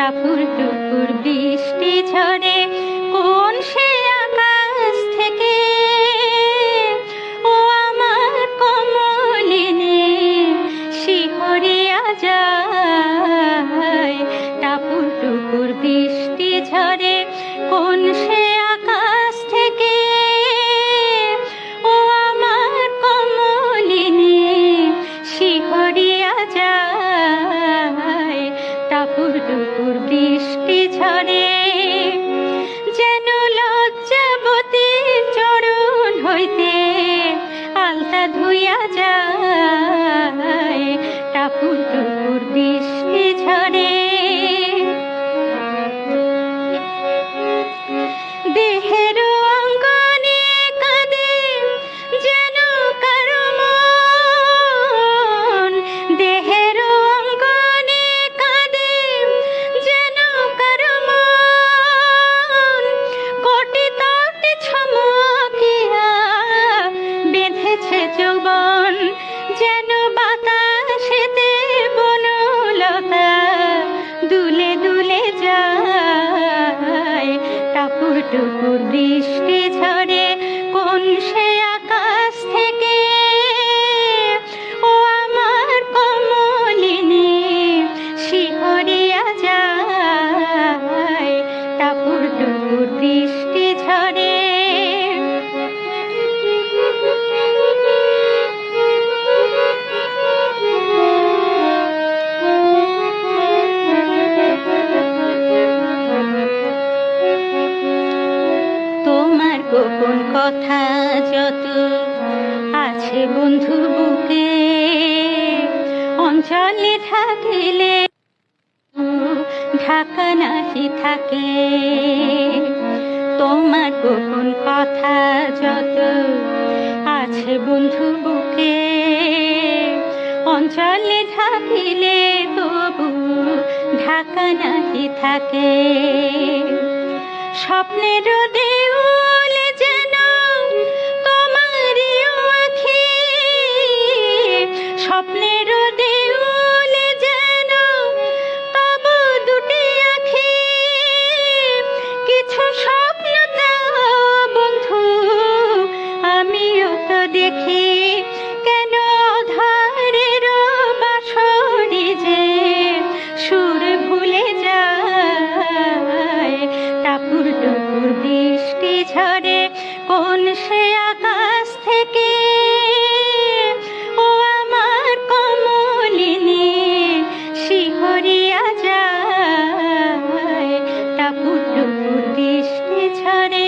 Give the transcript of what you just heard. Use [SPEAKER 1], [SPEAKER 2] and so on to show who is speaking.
[SPEAKER 1] টাপুর টুপুর বৃষ্টি ঝরে কোন সে আকাশ থেকে, ও আমার কমলিনী শিহরিয়া যায়। টাপুর টুপুর বৃষ্টি ঝরে কোন সে আকাশ থেকে, ও আমার কমলিনী শিহরিয়া যায়। টাপুর টুপুর বৃষ্টি ঝরে যেন লজ্জাবতী চরণ হইতে আলতা ধুইয়া যায়। টাপুর টুপুর বৃষ্টি ঝরে দেহের অঙ্গনে কাঁদে যেন কারো মন, দেহের অঙ্গনে কাঁদে যেন কারো মন। কোটি তটি ছমকিয়া বেঁধেছে যৌবন, যেন বাতাসেতে বনলতা দুলে দুলে যায়। টাপুর টুপুর বৃষ্টি ঝরে কোন সে আকাশ থেকে, ও আমার কমলিনী শিহরিয়া যায়। টাপুর টুপুর বৃষ্টি ঝরে তোমার গোপন কথা যত আছে বন্ধু বুকে, অঞ্চলে থাকিলে ঢাকা নাহি থাকে। তোমার গোপন কথা যত আছে বন্ধু বুকে, অঞ্চলে থাকিলে তবু ঢাকা নাহি থাকে। স্বপ্নের দেউল যেন তোমারই আঁখি, স্বপ্নের দেউল যেন তব দুটি আঁখি। কিছু স্বপ্ন দাও বন্ধু আমিও তো দেখি, কেন অধারের বাঁশরি যে সুর ভুলে যায়। টাপুর টুপুর বৃষ্টি ঝরে কোন সে আকাশ থেকে, ও আমার কমলিনী শিহরিয়া যায়। টাপুর টুপুর বৃষ্টি ঝরে